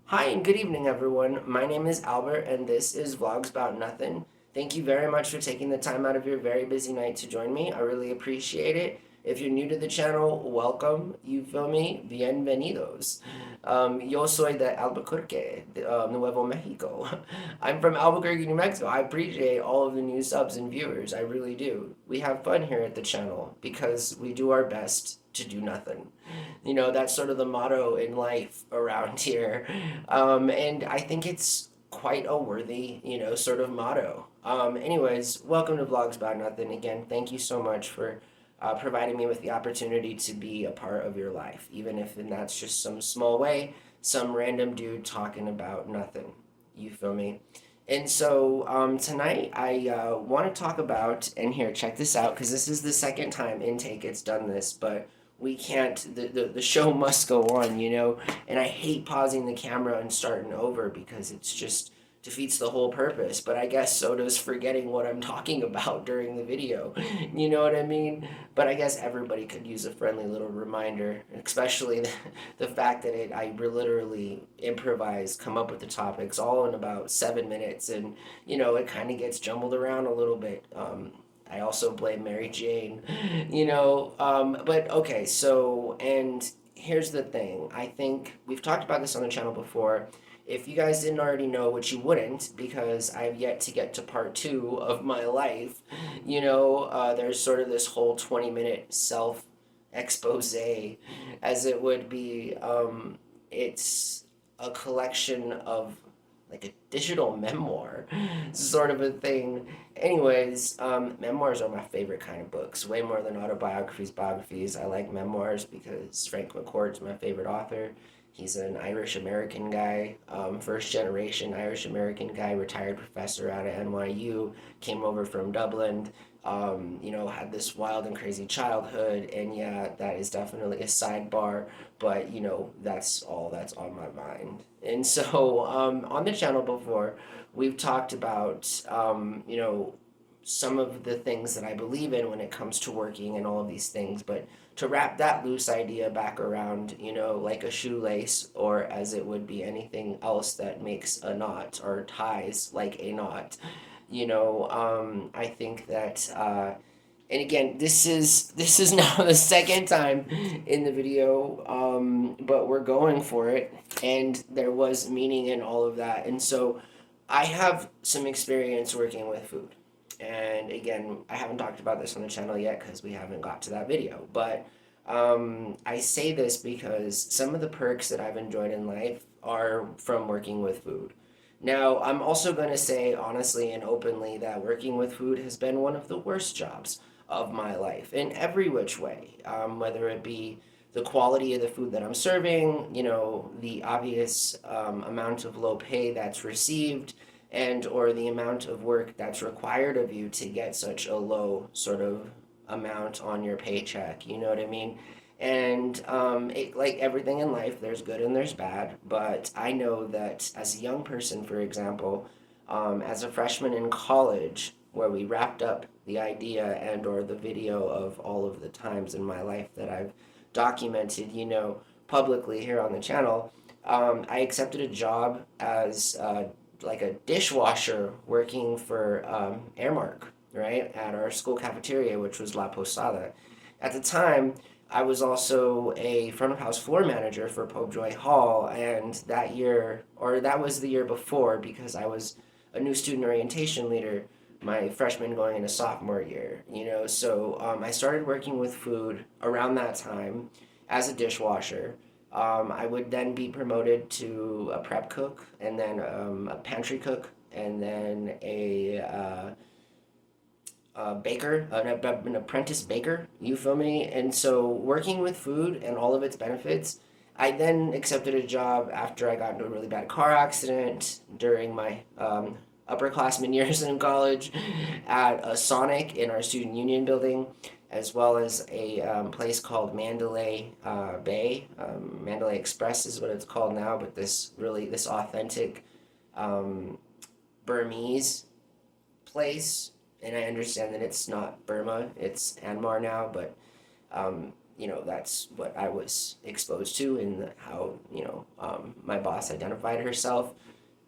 Hi and good evening, everyone. My name is Albert, and this is Vlogs About Nothing. Thank you very much for taking the time out of your very busy night to join me. I really appreciate it. If you're new to the channel, welcome. You feel me? Bienvenidos. Yo soy de Albuquerque, Nuevo Mexico. I'm from Albuquerque, New Mexico. I appreciate all of the new subs and viewers. I really do. We have fun here at the channel because we do our best to do nothing. That's sort of the motto in life around here. And I think it's quite a worthy, sort of motto. Anyways, welcome to Vlogs About Nothing. Again, thank you so much for providing me with the opportunity to be a part of your life, even if that's just some small way, some random dude talking about nothing. You feel me? And so tonight I want to talk about, and here, check this out, because this is the second time Intake it's done this, but we can't, the show must go on, and I hate pausing the camera and starting over because it's just defeats the whole purpose. But I guess so does forgetting what I'm talking about during the video. You know what I mean? But I guess everybody could use a friendly little reminder, especially the fact that I literally improvise, come up with the topics all in about 7 minutes, and it kind of gets jumbled around a little bit. I also blame Mary Jane, but okay, so, and here's the thing. I think we've talked about this on the channel before. If you guys didn't already know, which you wouldn't, because I've yet to get to part two of my life, there's sort of this whole 20-minute self expose, as it would be. It's a collection of like a digital memoir sort of a thing. Anyways, memoirs are my favorite kind of books, way more than autobiographies, biographies. I like memoirs because Frank McCourt's my favorite author. He's an Irish American guy, first generation Irish American guy, retired professor out of NYU, came over from Dublin, had this wild and crazy childhood. And yeah, that is definitely a sidebar, but that's all that's on my mind. And so, on the channel before, we've talked about, some of the things that I believe in when it comes to working and all of these things. But to wrap that loose idea back around, like a shoelace, or as it would be anything else that makes a knot or ties like a knot, I think that. And again, this is now the second time in the video, but we're going for it, and there was meaning in all of that. And so I have some experience working with food. And again, I haven't talked about this on the channel yet because we haven't got to that video. But I say this because some of the perks that I've enjoyed in life are from working with food. Now, I'm also going to say honestly and openly that working with food has been one of the worst jobs of my life in every which way, whether it be the quality of the food that I'm serving, the obvious amount of low pay that's received, and or the amount of work that's required of you to get such a low sort of amount on your paycheck. You know what I mean? And like everything in life, there's good and there's bad. But I know that as a young person, for example, as a freshman in college, where we wrapped up the idea and or the video of all of the times in my life that I've documented, publicly here on the channel, I accepted a job as like a dishwasher working for Airmark, right, at our school cafeteria, which was La Posada. At the time, I was also a front of house floor manager for Popejoy Hall, and that year, or that was the year before, because I was a new student orientation leader, my freshman going into sophomore year, So I started working with food around that time as a dishwasher. I would then be promoted to a prep cook, and then a pantry cook, and then a baker, an apprentice baker. You feel me? And so, working with food and all of its benefits, I then accepted a job after I got into a really bad car accident during my upperclassmen years in college at a Sonic in our student union building, as well as a place called Mandalay Bay. Mandalay Express is what it's called now, but this authentic um, Burmese place. And I understand that it's not Burma, it's Myanmar now, but that's what I was exposed to, and how, my boss identified herself.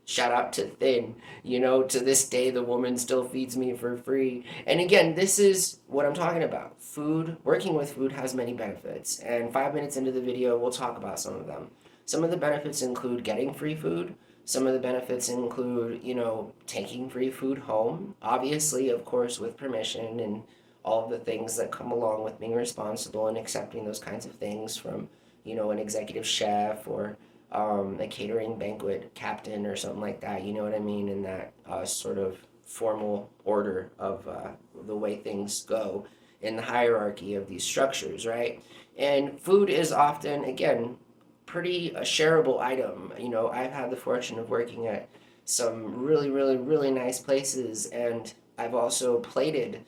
Shout out to Thin. To this day, the woman still feeds me for free. And again, this is what I'm talking about. Food, working with food has many benefits. And 5 minutes into the video, we'll talk about some of them. Some of the benefits include getting free food. Some of the benefits include, taking free food home. Obviously, of course, with permission and all of the things that come along with being responsible and accepting those kinds of things from, an executive chef or a catering banquet captain or something like that. You know what I mean? In that sort of formal order of the way things go in the hierarchy of these structures, right? And food is often, again, pretty a shareable item. I've had the fortune of working at some really, really, really nice places, and I've also plated,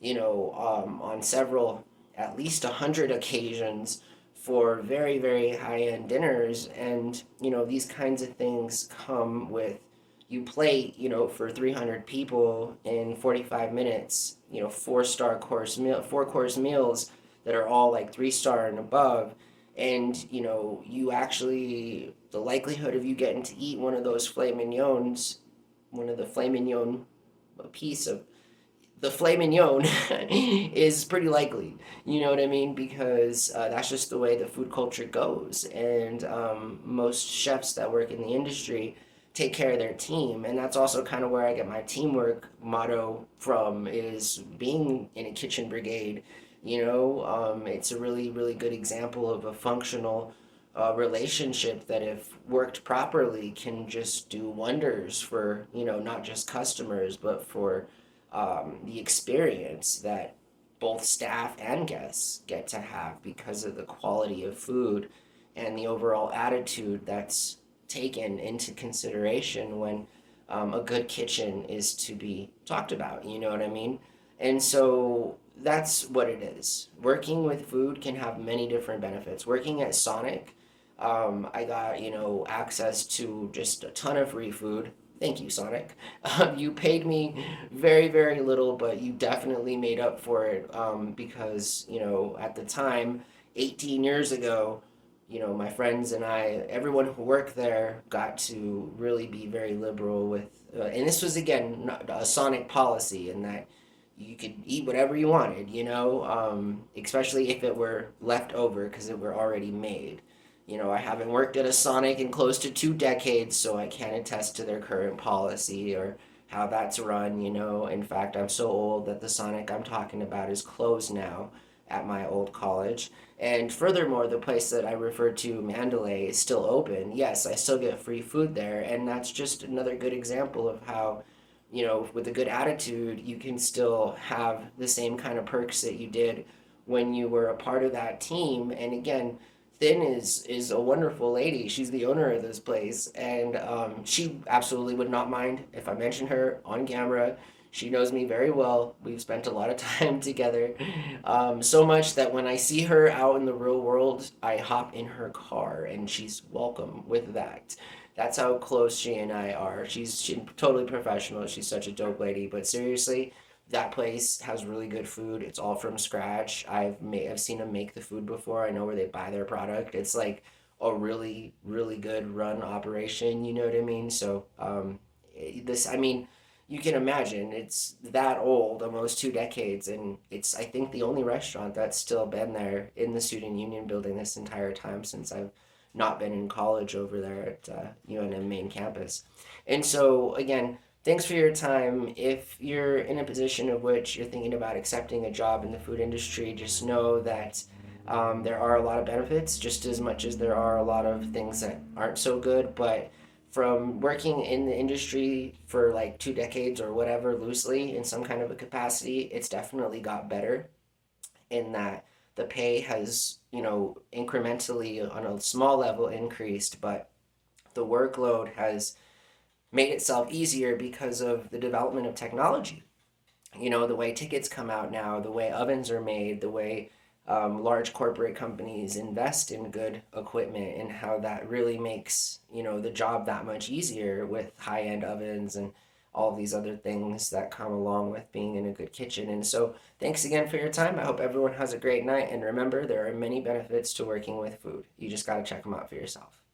on several, at least 100 occasions for very, very high-end dinners. And these kinds of things come with, you plate, for 300 people in 45 minutes, four course meals that are all like 3-star and above. And you actually, the likelihood of you getting to eat one of those filet mignons, one of the filet mignon, a piece of the filet mignon is pretty likely. You know what I mean? Because that's just the way the food culture goes. And most chefs that work in the industry take care of their team. And that's also kind of where I get my teamwork motto from, is being in a kitchen brigade. It's a really, really good example of a functional relationship that, if worked properly, can just do wonders for, not just customers, but for the experience that both staff and guests get to have because of the quality of food and the overall attitude that's taken into consideration when a good kitchen is to be talked about. You know what I mean? And so that's what it is. Working with food can have many different benefits. Working at Sonic, I got, access to just a ton of free food. Thank you, Sonic. You paid me very, very little, but you definitely made up for it, because, at the time, 18 years ago, my friends and I, everyone who worked there, got to really be very liberal with, and this was, again, not a Sonic policy, in that you could eat whatever you wanted, especially if it were left over because it were already made. I haven't worked at a Sonic in close to 2 decades, so I can't attest to their current policy or how that's run. In fact, I'm so old that the Sonic I'm talking about is closed now at my old college. And furthermore, the place that I referred to, Mandalay, is still open. Yes, I still get free food there, and that's just another good example of how, with a good attitude, you can still have the same kind of perks that you did when you were a part of that team. And again, Thin is a wonderful lady. She's the owner of this place, and she absolutely would not mind if I mention her on camera. She knows me very well. We've spent a lot of time together, so much that when I see her out in the real world, I hop in her car, and she's welcome with that. That's how close she and I are. She's totally professional. She's such a dope lady. But seriously, that place has really good food. It's all from scratch. I've seen them make the food before. I know where they buy their product. It's like a really, really good run operation. You know what I mean? So this, I mean, you can imagine it's that old, almost 2 decades, and it's, I think, the only restaurant that's still been there in the student union building this entire time since I've not been in college over there at UNM main campus. And so again, thanks for your time. If you're in a position of which you're thinking about accepting a job in the food industry, just know that there are a lot of benefits, just as much as there are a lot of things that aren't so good. But from working in the industry for like 2 decades or whatever, loosely in some kind of a capacity, it's definitely got better, in that the pay has, incrementally on a small level increased, but the workload has made itself easier because of the development of technology. The way tickets come out now, the way ovens are made, the way large corporate companies invest in good equipment, and how that really makes, the job that much easier with high-end ovens and all these other things that come along with being in a good kitchen. And so, thanks again for your time. I hope everyone has a great night. And remember, there are many benefits to working with food. You just got to check them out for yourself.